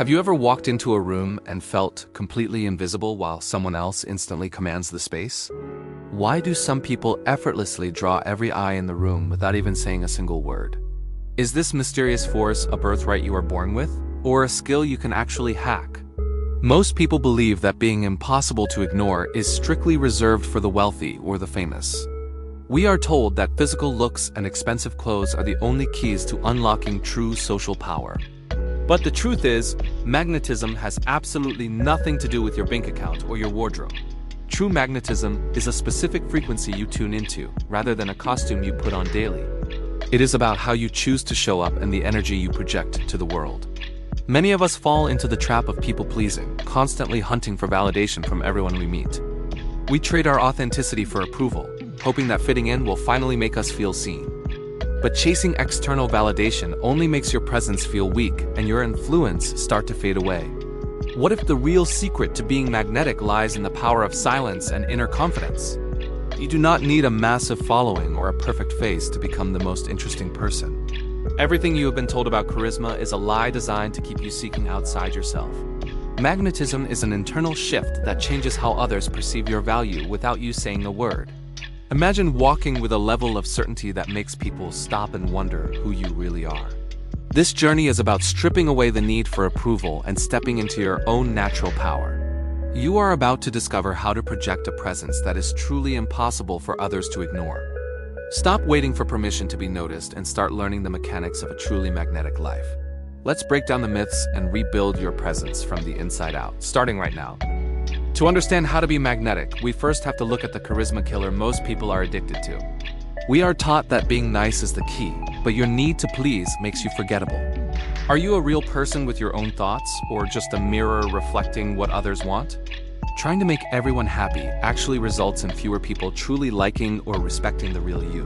Have you ever walked into a room and felt completely invisible while someone else instantly commands the space? Why do some people effortlessly draw every eye in the room without even saying a single word? Is this mysterious force a birthright you are born with, or a skill you can actually hack? Most people believe that being impossible to ignore is strictly reserved for the wealthy or the famous. We are told that physical looks and expensive clothes are the only keys to unlocking true social power. But the truth is, magnetism has absolutely nothing to do with your bank account or your wardrobe. True magnetism is a specific frequency you tune into, rather than a costume you put on daily. It is about how you choose to show up and the energy you project to the world. Many of us fall into the trap of people-pleasing, constantly hunting for validation from everyone we meet. We trade our authenticity for approval, hoping that fitting in will finally make us feel seen. But chasing external validation only makes your presence feel weak and your influence start to fade away. What if the real secret to being magnetic lies in the power of silence and inner confidence? You do not need a massive following or a perfect face to become the most interesting person. Everything you have been told about charisma is a lie designed to keep you seeking outside yourself. Magnetism is an internal shift that changes how others perceive your value without you saying a word. Imagine walking with a level of certainty that makes people stop and wonder who you really are. This journey is about stripping away the need for approval and stepping into your own natural power. You are about to discover how to project a presence that is truly impossible for others to ignore. Stop waiting for permission to be noticed and start learning the mechanics of a truly magnetic life. Let's break down the myths and rebuild your presence from the inside out, starting right now. To understand how to be magnetic, we first have to look at the charisma killer most people are addicted to. We are taught that being nice is the key, but your need to please makes you forgettable. Are you a real person with your own thoughts, or just a mirror reflecting what others want? Trying to make everyone happy actually results in fewer people truly liking or respecting the real you.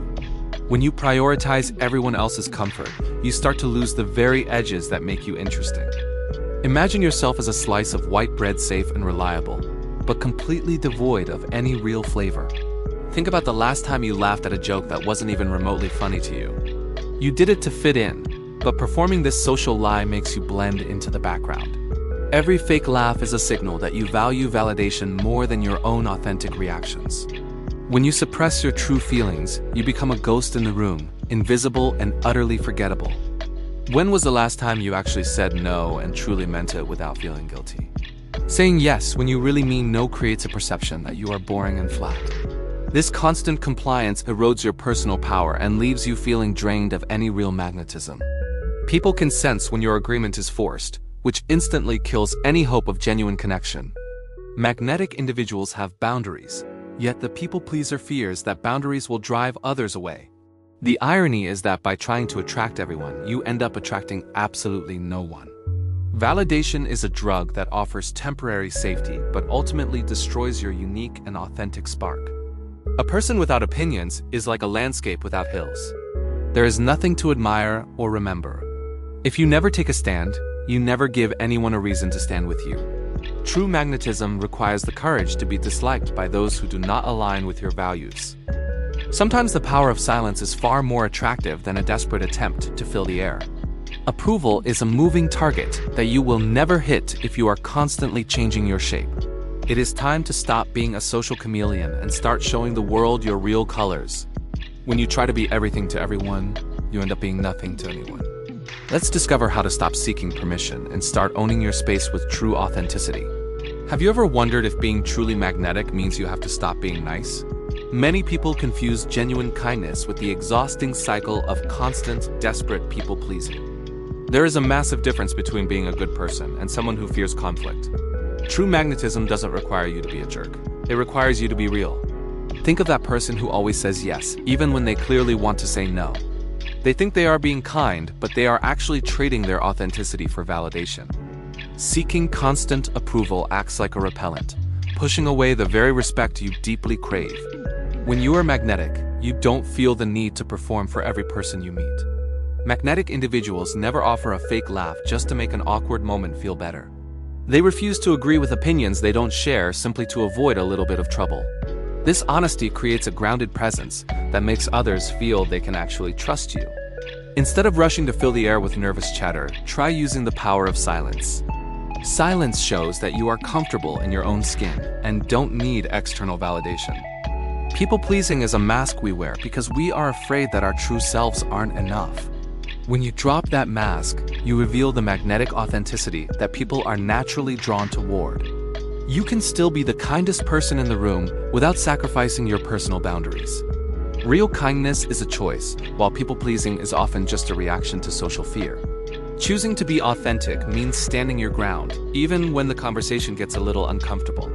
When you prioritize everyone else's comfort, you start to lose the very edges that make you interesting. Imagine yourself as a slice of white bread, safe and reliable, but completely devoid of any real flavor. Think about the last time you laughed at a joke that wasn't even remotely funny to you. You did it to fit in, but performing this social lie makes you blend into the background. Every fake laugh is a signal that you value validation more than your own authentic reactions. When you suppress your true feelings, you become a ghost in the room, invisible and utterly forgettable. When was the last time you actually said no and truly meant it without feeling guilty? Saying yes when you really mean no creates a perception that you are boring and flat. This constant compliance erodes your personal power and leaves you feeling drained of any real magnetism. People can sense when your agreement is forced, which instantly kills any hope of genuine connection. Magnetic individuals have boundaries, yet the people-pleaser fears that boundaries will drive others away. The irony is that by trying to attract everyone, you end up attracting absolutely no one. Validation is a drug that offers temporary safety but ultimately destroys your unique and authentic spark. A person without opinions is like a landscape without hills. There is nothing to admire or remember. If you never take a stand, you never give anyone a reason to stand with you. True magnetism requires the courage to be disliked by those who do not align with your values. Sometimes the power of silence is far more attractive than a desperate attempt to fill the air. Approval is a moving target that you will never hit if you are constantly changing your shape. It is time to stop being a social chameleon and start showing the world your real colors. When you try to be everything to everyone, you end up being nothing to anyone. Let's discover how to stop seeking permission and start owning your space with true authenticity. Have you ever wondered if being truly magnetic means you have to stop being nice? Many people confuse genuine kindness with the exhausting cycle of constant, desperate people-pleasing. There is a massive difference between being a good person and someone who fears conflict. True magnetism doesn't require you to be a jerk. It requires you to be real. Think of that person who always says yes, even when they clearly want to say no. They think they are being kind, but they are actually trading their authenticity for validation. Seeking constant approval acts like a repellent, pushing away the very respect you deeply crave. When you are magnetic, you don't feel the need to perform for every person you meet. Magnetic individuals never offer a fake laugh just to make an awkward moment feel better. They refuse to agree with opinions they don't share simply to avoid a little bit of trouble. This honesty creates a grounded presence that makes others feel they can actually trust you. Instead of rushing to fill the air with nervous chatter, try using the power of silence. Silence shows that you are comfortable in your own skin and don't need external validation. People-pleasing is a mask we wear because we are afraid that our true selves aren't enough. When you drop that mask, you reveal the magnetic authenticity that people are naturally drawn toward. You can still be the kindest person in the room without sacrificing your personal boundaries. Real kindness is a choice, while people-pleasing is often just a reaction to social fear. Choosing to be authentic means standing your ground, even when the conversation gets a little uncomfortable.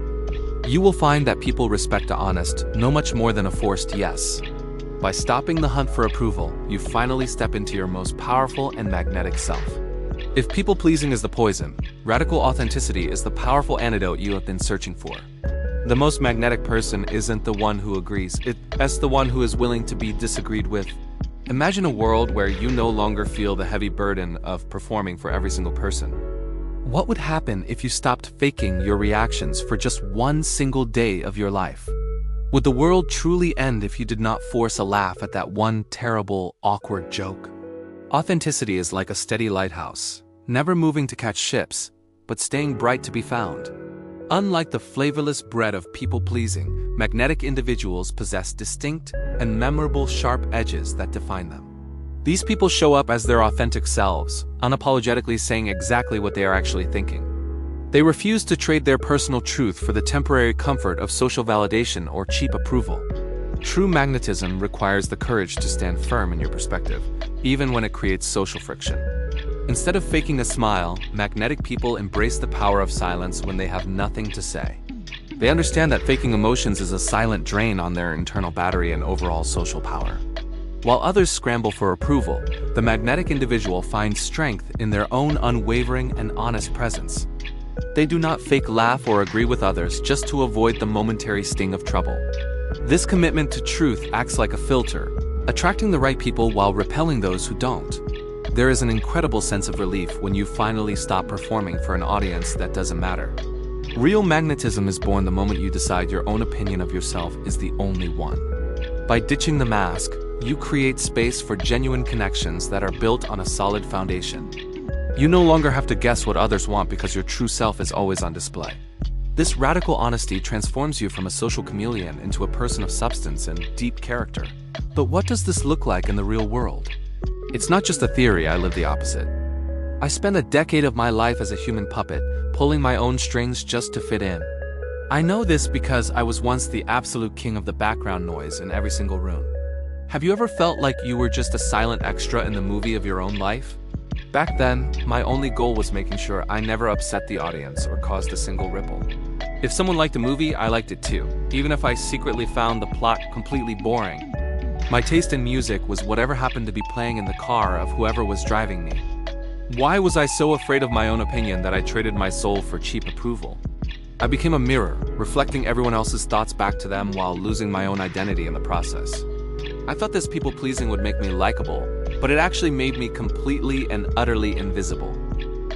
You will find that people respect the honest no much more than a forced yes. By stopping the hunt for approval, you finally step into your most powerful and magnetic self. If people-pleasing is the poison, radical authenticity is the powerful antidote you have been searching for. The most magnetic person isn't the one who agrees, it's the one who is willing to be disagreed with. Imagine a world where you no longer feel the heavy burden of performing for every single person. What would happen if you stopped faking your reactions for just one single day of your life? Would the world truly end if you did not force a laugh at that one terrible, awkward joke? Authenticity is like a steady lighthouse, never moving to catch ships, but staying bright to be found. Unlike the flavorless bread of people-pleasing, magnetic individuals possess distinct and memorable sharp edges that define them. These people show up as their authentic selves, unapologetically saying exactly what they are actually thinking. They refuse to trade their personal truth for the temporary comfort of social validation or cheap approval. True magnetism requires the courage to stand firm in your perspective, even when it creates social friction. Instead of faking a smile, magnetic people embrace the power of silence when they have nothing to say. They understand that faking emotions is a silent drain on their internal battery and overall social power. While others scramble for approval, the magnetic individual finds strength in their own unwavering and honest presence. They do not fake laugh or agree with others just to avoid the momentary sting of trouble. This commitment to truth acts like a filter, attracting the right people while repelling those who don't. There is an incredible sense of relief when you finally stop performing for an audience that doesn't matter. Real magnetism is born the moment you decide your own opinion of yourself is the only one. By ditching the mask, you create space for genuine connections that are built on a solid foundation. You no longer have to guess what others want because your true self is always on display. This radical honesty transforms you from a social chameleon into a person of substance and deep character. But what does this look like in the real world? It's not just a theory, I live the opposite. I spent a decade of my life as a human puppet, pulling my own strings just to fit in. I know this because I was once the absolute king of the background noise in every single room. Have you ever felt like you were just a silent extra in the movie of your own life? Back then, my only goal was making sure I never upset the audience or caused a single ripple. If someone liked a movie, I liked it too, even if I secretly found the plot completely boring. My taste in music was whatever happened to be playing in the car of whoever was driving me. Why was I so afraid of my own opinion that I traded my soul for cheap approval? I became a mirror, reflecting everyone else's thoughts back to them while losing my own identity in the process. I thought this people-pleasing would make me likable, but it actually made me completely and utterly invisible.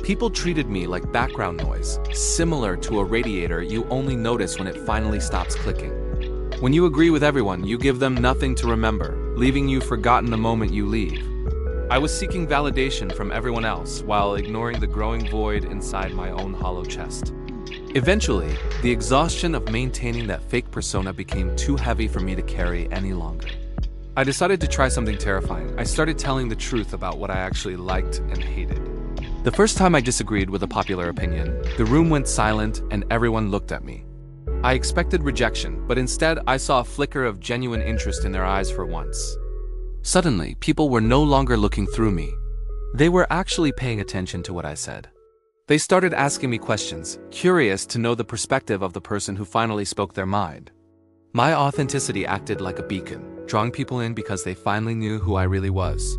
People treated me like background noise, similar to a radiator you only notice when it finally stops clicking. When you agree with everyone, you give them nothing to remember, leaving you forgotten the moment you leave. I was seeking validation from everyone else while ignoring the growing void inside my own hollow chest. Eventually, the exhaustion of maintaining that fake persona became too heavy for me to carry any longer. I decided to try something terrifying. I started telling the truth about what I actually liked and hated. The first time I disagreed with a popular opinion, the room went silent and everyone looked at me. I expected rejection, but instead I saw a flicker of genuine interest in their eyes for once. Suddenly, people were no longer looking through me. They were actually paying attention to what I said. They started asking me questions, curious to know the perspective of the person who finally spoke their mind. My authenticity acted like a beacon, drawing people in because they finally knew who I really was.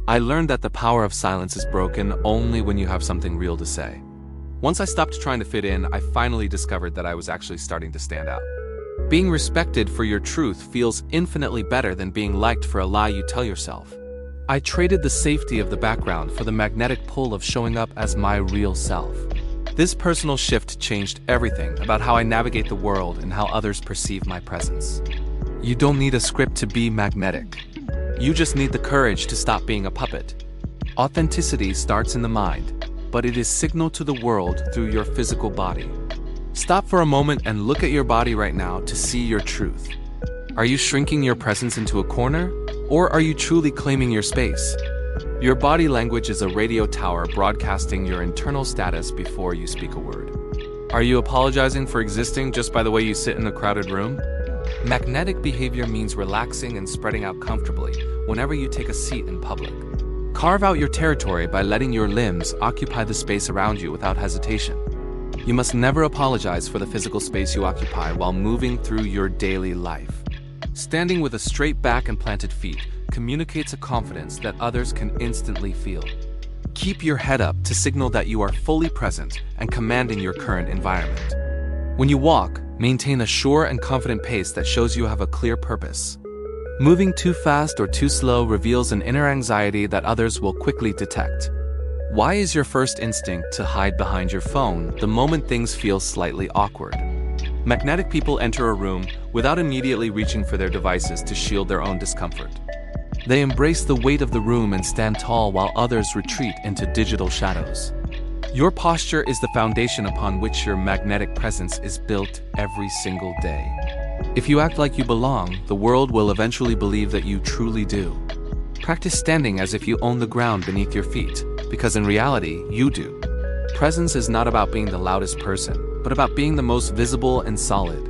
I learned that the power of silence is broken only when you have something real to say. Once I stopped trying to fit in, I finally discovered that I was actually starting to stand out. Being respected for your truth feels infinitely better than being liked for a lie you tell yourself. I traded the safety of the background for the magnetic pull of showing up as my real self. This personal shift changed everything about how I navigate the world and how others perceive my presence. You don't need a script to be magnetic. You just need the courage to stop being a puppet. Authenticity starts in the mind, but it is signaled to the world through your physical body. Stop for a moment and look at your body right now to see your truth. Are you shrinking your presence into a corner, or are you truly claiming your space? Your body language is a radio tower broadcasting your internal status before you speak a word. Are you apologizing for existing just by the way you sit in a crowded room? Magnetic behavior means relaxing and spreading out comfortably whenever you take a seat in public. Carve out your territory by letting your limbs occupy the space around you without hesitation. You must never apologize for the physical space you occupy while moving through your daily life. Standing with a straight back and planted feet communicates a confidence that others can instantly feel. Keep your head up to signal that you are fully present and commanding your current environment. When you walk, maintain a sure and confident pace that shows you have a clear purpose. Moving too fast or too slow reveals an inner anxiety that others will quickly detect. Why is your first instinct to hide behind your phone the moment things feel slightly awkward? Magnetic people enter a room without immediately reaching for their devices to shield their own discomfort. They embrace the weight of the room and stand tall while others retreat into digital shadows. Your posture is the foundation upon which your magnetic presence is built every single day. If you act like you belong, the world will eventually believe that you truly do. Practice standing as if you own the ground beneath your feet, because in reality, you do. Presence is not about being the loudest person, but about being the most visible and solid.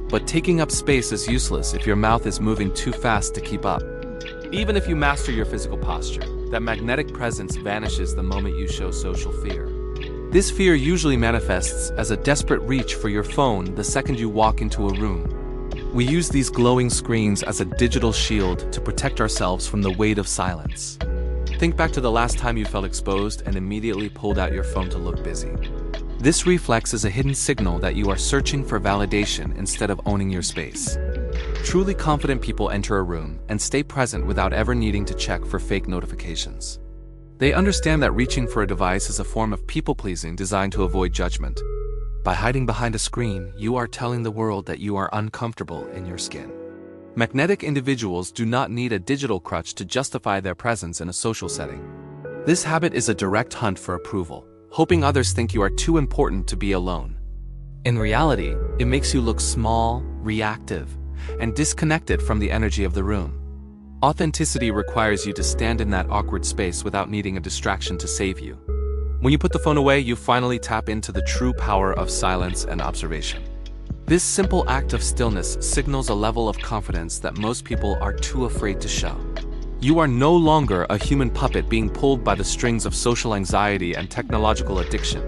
But taking up space is useless if your mouth is moving too fast to keep up. Even if you master your physical posture, that magnetic presence vanishes the moment you show social fear. This fear usually manifests as a desperate reach for your phone the second you walk into a room. We use these glowing screens as a digital shield to protect ourselves from the weight of silence. Think back to the last time you felt exposed and immediately pulled out your phone to look busy. This reflex is a hidden signal that you are searching for validation instead of owning your space. Truly confident people enter a room and stay present without ever needing to check for fake notifications. They understand that reaching for a device is a form of people-pleasing designed to avoid judgment. By hiding behind a screen, you are telling the world that you are uncomfortable in your skin. Magnetic individuals do not need a digital crutch to justify their presence in a social setting. This habit is a direct hunt for approval, hoping others think you are too important to be alone. In reality, it makes you look small, reactive, and disconnected from the energy of the room. Authenticity requires you to stand in that awkward space without needing a distraction to save you. When you put the phone away, you finally tap into the true power of silence and observation. This simple act of stillness signals a level of confidence that most people are too afraid to show. You are no longer a human puppet being pulled by the strings of social anxiety and technological addiction.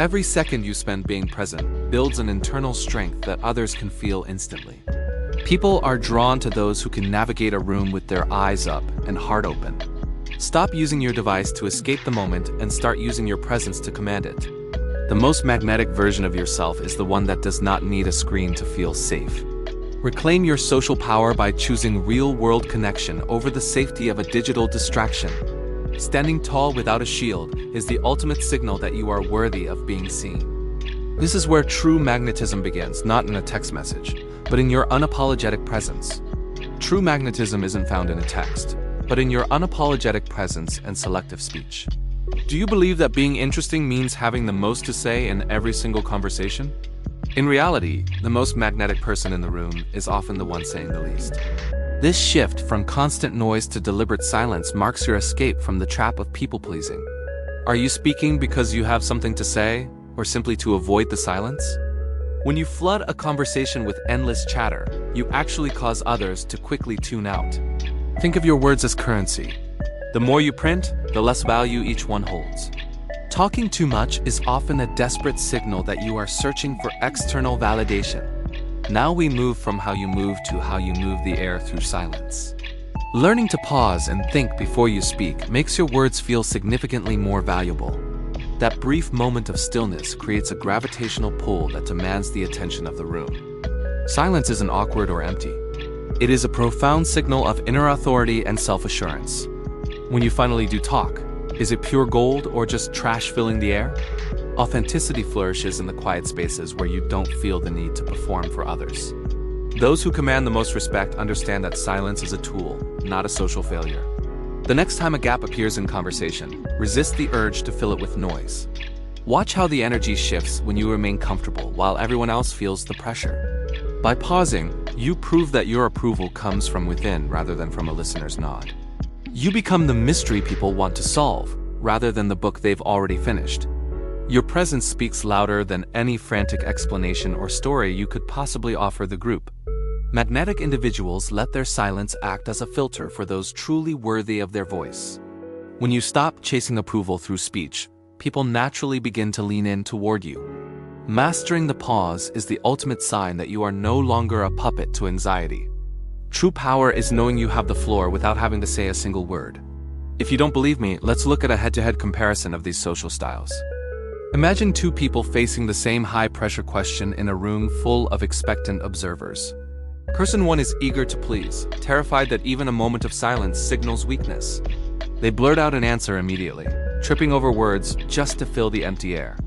Every second you spend being present builds an internal strength that others can feel instantly. People are drawn to those who can navigate a room with their eyes up and heart open. Stop using your device to escape the moment and start using your presence to command it. The most magnetic version of yourself is the one that does not need a screen to feel safe. Reclaim your social power by choosing real-world connection over the safety of a digital distraction. Standing tall without a shield is the ultimate signal that you are worthy of being seen. This is where true magnetism begins, not in a text message, but in your unapologetic presence. True magnetism isn't found in a text, but in your unapologetic presence and selective speech. Do you believe that being interesting means having the most to say in every single conversation? In reality, the most magnetic person in the room is often the one saying the least. This shift from constant noise to deliberate silence marks your escape from the trap of people-pleasing. Are you speaking because you have something to say, or simply to avoid the silence? When you flood a conversation with endless chatter, you actually cause others to quickly tune out. Think of your words as currency. The more you print, the less value each one holds. Talking too much is often a desperate signal that you are searching for external validation. Now we move from how you move to how you move the air through silence. Learning to pause and think before you speak makes your words feel significantly more valuable. That brief moment of stillness creates a gravitational pull that demands the attention of the room. Silence isn't awkward or empty. It is a profound signal of inner authority and self-assurance. When you finally do talk, is it pure gold or just trash filling the air? Authenticity flourishes in the quiet spaces where you don't feel the need to perform for others. Those who command the most respect understand that silence is a tool, not a social failure. The next time a gap appears in conversation, resist the urge to fill it with noise. Watch how the energy shifts when you remain comfortable while everyone else feels the pressure. By pausing, you prove that your approval comes from within rather than from a listener's nod. You become the mystery people want to solve, rather than the book they've already finished. Your presence speaks louder than any frantic explanation or story you could possibly offer the group. Magnetic individuals let their silence act as a filter for those truly worthy of their voice. When you stop chasing approval through speech, people naturally begin to lean in toward you. Mastering the pause is the ultimate sign that you are no longer a puppet to anxiety. True power is knowing you have the floor without having to say a single word. If you don't believe me, let's look at a head-to-head comparison of these social styles. Imagine two people facing the same high-pressure question in a room full of expectant observers. Person 1 is eager to please, terrified that even a moment of silence signals weakness. They blurt out an answer immediately, tripping over words just to fill the empty air.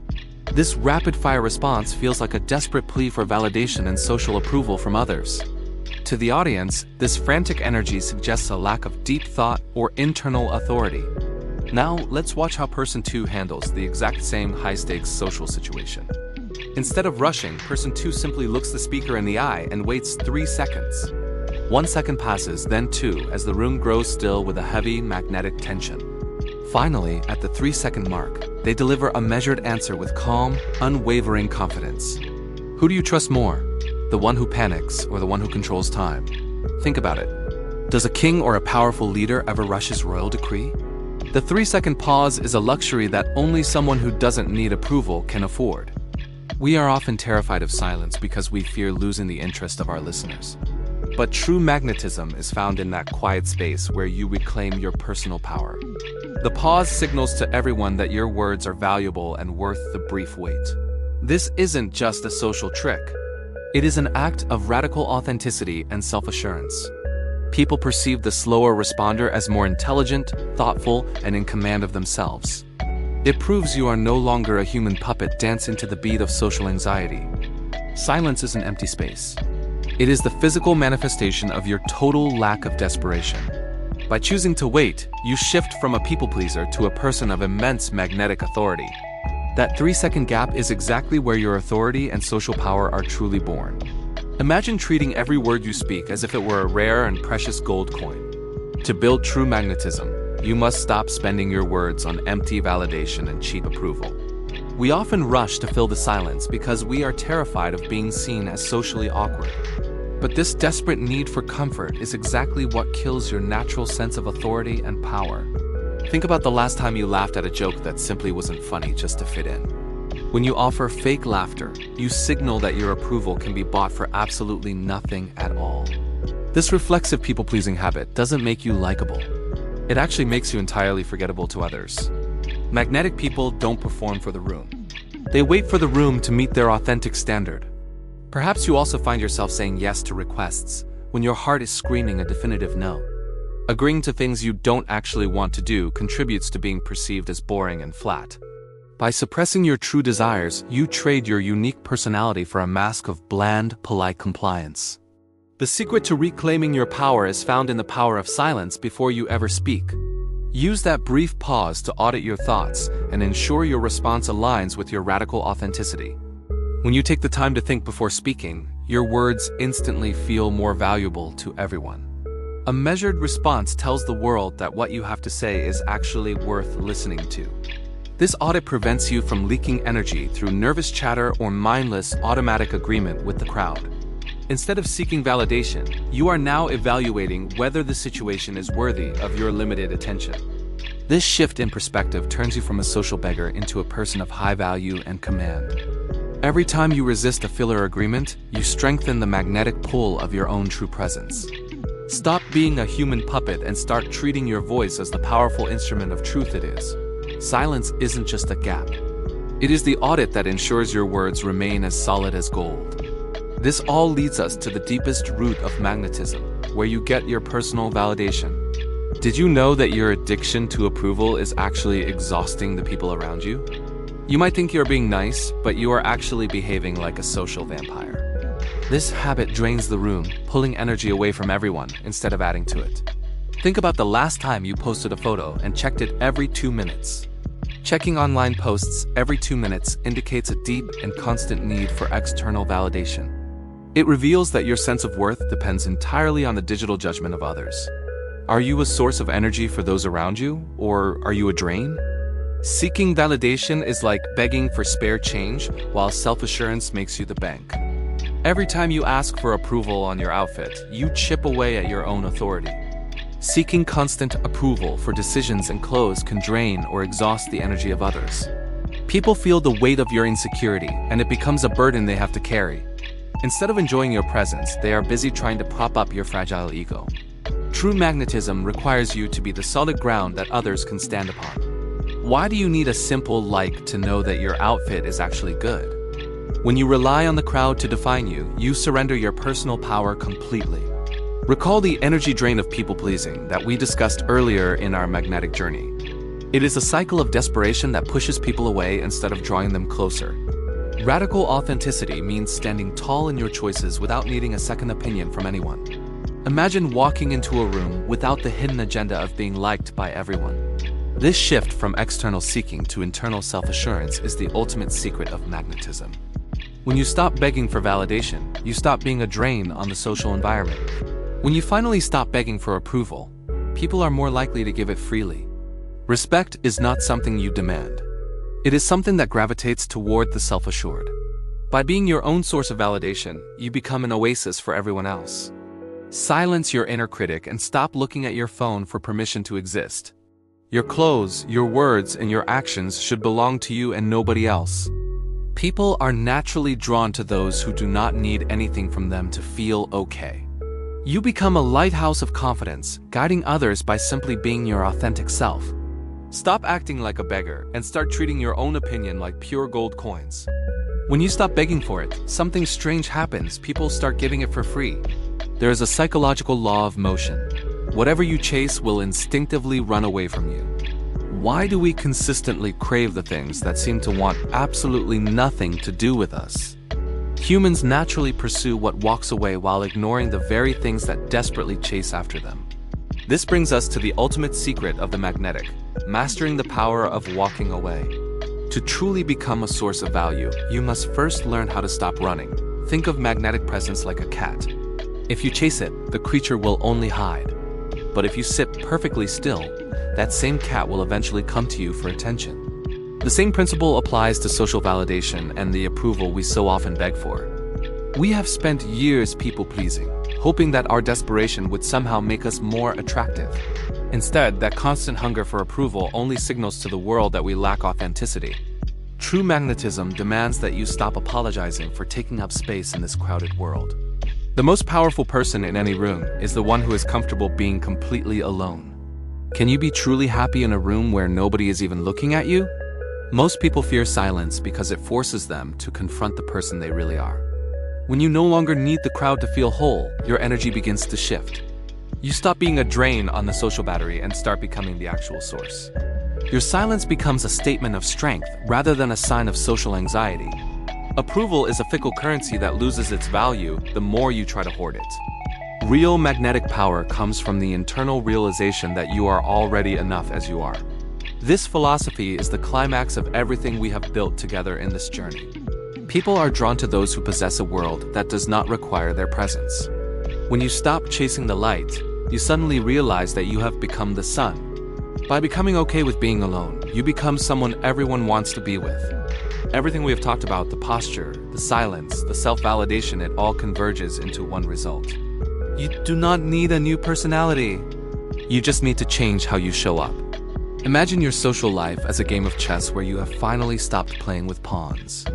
This rapid-fire response feels like a desperate plea for validation and social approval from others. To the audience, this frantic energy suggests a lack of deep thought or internal authority. Now, let's watch how person 2 handles the exact same high-stakes social situation. Instead of rushing, person 2 simply looks the speaker in the eye and waits 3 seconds. 1 second passes, then 2, as the room grows still with a heavy magnetic tension. Finally, at the 3-second mark, they deliver a measured answer with calm, unwavering confidence. Who do you trust more? The one who panics or the one who controls time? Think about it. Does a king or a powerful leader ever rush his royal decree? The 3-second pause is a luxury that only someone who doesn't need approval can afford. We are often terrified of silence because we fear losing the interest of our listeners. But true magnetism is found in that quiet space where you reclaim your personal power. The pause signals to everyone that your words are valuable and worth the brief wait. This isn't just a social trick. It is an act of radical authenticity and self-assurance. People perceive the slower responder as more intelligent, thoughtful, and in command of themselves. It proves you are no longer a human puppet dancing to the beat of social anxiety. Silence is an empty space. It is the physical manifestation of your total lack of desperation. By choosing to wait, you shift from a people pleaser to a person of immense magnetic authority. That 3-second gap is exactly where your authority and social power are truly born. Imagine treating every word you speak as if it were a rare and precious gold coin. To build true magnetism, you must stop spending your words on empty validation and cheap approval. We often rush to fill the silence because we are terrified of being seen as socially awkward. But this desperate need for comfort is exactly what kills your natural sense of authority and power. Think about the last time you laughed at a joke that simply wasn't funny just to fit in. When you offer fake laughter, you signal that your approval can be bought for absolutely nothing at all. This reflexive people-pleasing habit doesn't make you likable. It actually makes you entirely forgettable to others. Magnetic people don't perform for the room. They wait for the room to meet their authentic standard. Perhaps you also find yourself saying yes to requests when your heart is screaming a definitive no. Agreeing to things you don't actually want to do contributes to being perceived as boring and flat. By suppressing your true desires, you trade your unique personality for a mask of bland, polite compliance. The secret to reclaiming your power is found in the power of silence before you ever speak. Use that brief pause to audit your thoughts and ensure your response aligns with your radical authenticity. When you take the time to think before speaking, your words instantly feel more valuable to everyone. A measured response tells the world that what you have to say is actually worth listening to. This audit prevents you from leaking energy through nervous chatter or mindless automatic agreement with the crowd. Instead of seeking validation, you are now evaluating whether the situation is worthy of your limited attention. This shift in perspective turns you from a social beggar into a person of high value and command. Every time you resist a filler agreement, you strengthen the magnetic pull of your own true presence. Stop being a human puppet and start treating your voice as the powerful instrument of truth it is. Silence isn't just a gap. It is the audit that ensures your words remain as solid as gold. This all leads us to the deepest root of magnetism, where you get your personal validation. Did you know that your addiction to approval is actually exhausting the people around you? You might think you're being nice, but you are actually behaving like a social vampire. This habit drains the room, pulling energy away from everyone instead of adding to it. Think about the last time you posted a photo and checked it every 2 minutes. Checking online posts every 2 minutes indicates a deep and constant need for external validation. It reveals that your sense of worth depends entirely on the digital judgment of others. Are you a source of energy for those around you, or are you a drain? Seeking validation is like begging for spare change, while self-assurance makes you the bank. Every time you ask for approval on your outfit, you chip away at your own authority. Seeking constant approval for decisions and clothes can drain or exhaust the energy of others. People feel the weight of your insecurity, and it becomes a burden they have to carry. Instead of enjoying your presence, they are busy trying to prop up your fragile ego. True magnetism requires you to be the solid ground that others can stand upon. Why do you need a simple like to know that your outfit is actually good? When you rely on the crowd to define you, you surrender your personal power completely. Recall the energy drain of people-pleasing that we discussed earlier in our magnetic journey. It is a cycle of desperation that pushes people away instead of drawing them closer. Radical authenticity means standing tall in your choices without needing a second opinion from anyone. Imagine walking into a room without the hidden agenda of being liked by everyone. This shift from external seeking to internal self-assurance is the ultimate secret of magnetism. When you stop begging for validation, you stop being a drain on the social environment. When you finally stop begging for approval, people are more likely to give it freely. Respect is not something you demand. It is something that gravitates toward the self-assured. By being your own source of validation, you become an oasis for everyone else. Silence your inner critic and stop looking at your phone for permission to exist. Your clothes, your words, and your actions should belong to you and nobody else. People are naturally drawn to those who do not need anything from them to feel okay. You become a lighthouse of confidence, guiding others by simply being your authentic self. Stop acting like a beggar and start treating your own opinion like pure gold coins. When you stop begging for it, something strange happens. People start giving it for free. There is a psychological law of motion. Whatever you chase will instinctively run away from you. Why do we consistently crave the things that seem to want absolutely nothing to do with us? Humans naturally pursue what walks away while ignoring the very things that desperately chase after them. This brings us to the ultimate secret of the magnetic, mastering the power of walking away. To truly become a source of value, you must first learn how to stop running. Think of magnetic presence like a cat. If you chase it, the creature will only hide. But if you sit perfectly still, that same cat will eventually come to you for attention. The same principle applies to social validation and the approval we so often beg for. We have spent years people-pleasing, hoping that our desperation would somehow make us more attractive. Instead, that constant hunger for approval only signals to the world that we lack authenticity. True magnetism demands that you stop apologizing for taking up space in this crowded world. The most powerful person in any room is the one who is comfortable being completely alone. Can you be truly happy in a room where nobody is even looking at you? Most people fear silence because it forces them to confront the person they really are. When you no longer need the crowd to feel whole, your energy begins to shift. You stop being a drain on the social battery and start becoming the actual source. Your silence becomes a statement of strength rather than a sign of social anxiety. Approval is a fickle currency that loses its value the more you try to hoard it. Real magnetic power comes from the internal realization that you are already enough as you are. This philosophy is the climax of everything we have built together in this journey. People are drawn to those who possess a world that does not require their presence. When you stop chasing the light, you suddenly realize that you have become the sun. By becoming okay with being alone, you become someone everyone wants to be with. Everything we have talked about, the posture, the silence, the self-validation, it all converges into one result. You do not need a new personality. You just need to change how you show up. Imagine your social life as a game of chess where you have finally stopped playing with pawns.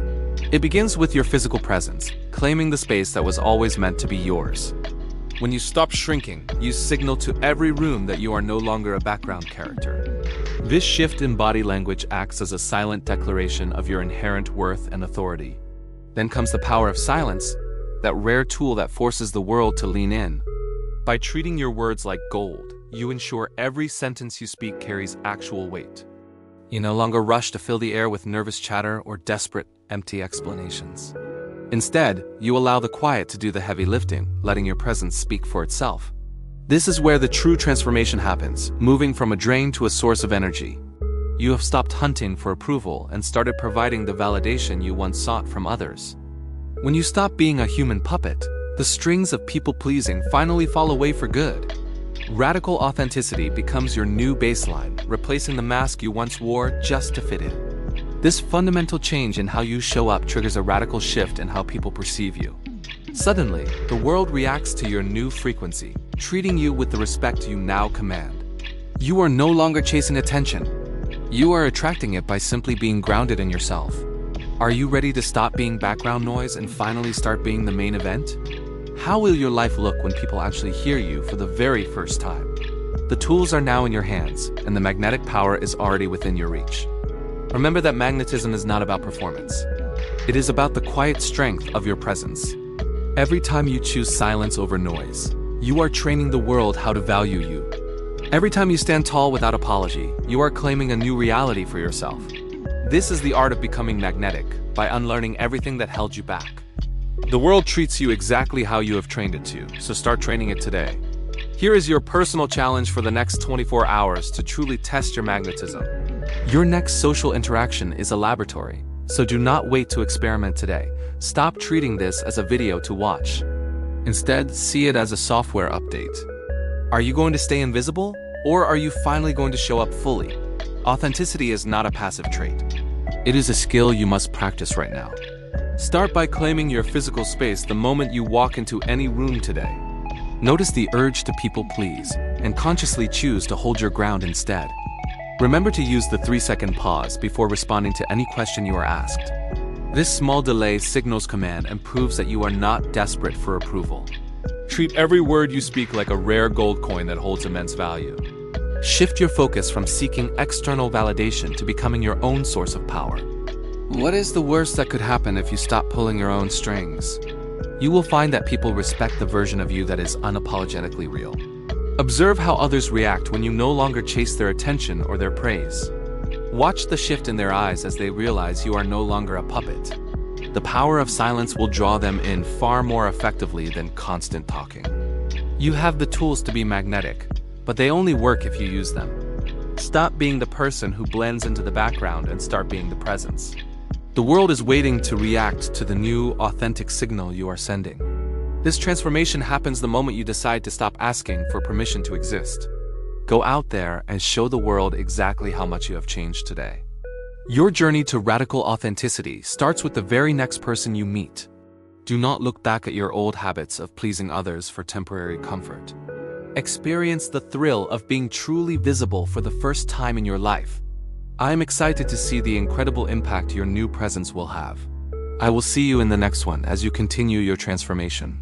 It begins with your physical presence, claiming the space that was always meant to be yours. When you stop shrinking, you signal to every room that you are no longer a background character. This shift in body language acts as a silent declaration of your inherent worth and authority. Then comes the power of silence, that rare tool that forces the world to lean in. By treating your words like gold, you ensure every sentence you speak carries actual weight. You no longer rush to fill the air with nervous chatter or desperate, empty explanations. Instead, you allow the quiet to do the heavy lifting, letting your presence speak for itself. This is where the true transformation happens, moving from a drain to a source of energy. You have stopped hunting for approval and started providing the validation you once sought from others. When you stop being a human puppet, the strings of people-pleasing finally fall away for good. Radical authenticity becomes your new baseline, replacing the mask you once wore just to fit in. This fundamental change in how you show up triggers a radical shift in how people perceive you. Suddenly, the world reacts to your new frequency, treating you with the respect you now command. You are no longer chasing attention. You are attracting it by simply being grounded in yourself. Are you ready to stop being background noise and finally start being the main event? How will your life look when people actually hear you for the very first time? The tools are now in your hands, and the magnetic power is already within your reach. Remember that magnetism is not about performance. It is about the quiet strength of your presence. Every time you choose silence over noise, you are training the world how to value you. Every time you stand tall without apology, you are claiming a new reality for yourself. This is the art of becoming magnetic, by unlearning everything that held you back. The world treats you exactly how you have trained it to, so start training it today. Here is your personal challenge for the next 24 hours to truly test your magnetism. Your next social interaction is a laboratory, so do not wait to experiment today. Stop treating this as a video to watch. Instead, see it as a software update. Are you going to stay invisible, or are you finally going to show up fully? Authenticity is not a passive trait. It is a skill you must practice right now. Start by claiming your physical space the moment you walk into any room today. Notice the urge to people please, and consciously choose to hold your ground instead. Remember to use the 3-second pause before responding to any question you are asked. This small delay signals command and proves that you are not desperate for approval. Treat every word you speak like a rare gold coin that holds immense value. Shift your focus from seeking external validation to becoming your own source of power. What is the worst that could happen if you stop pulling your own strings? You will find that people respect the version of you that is unapologetically real. Observe how others react when you no longer chase their attention or their praise. Watch the shift in their eyes as they realize you are no longer a puppet. The power of silence will draw them in far more effectively than constant talking. You have the tools to be magnetic, but they only work if you use them. Stop being the person who blends into the background and start being the presence. The world is waiting to react to the new, authentic signal you are sending. This transformation happens the moment you decide to stop asking for permission to exist. Go out there and show the world exactly how much you have changed today. Your journey to radical authenticity starts with the very next person you meet. Do not look back at your old habits of pleasing others for temporary comfort. Experience the thrill of being truly visible for the first time in your life. I am excited to see the incredible impact your new presence will have. I will see you in the next one as you continue your transformation.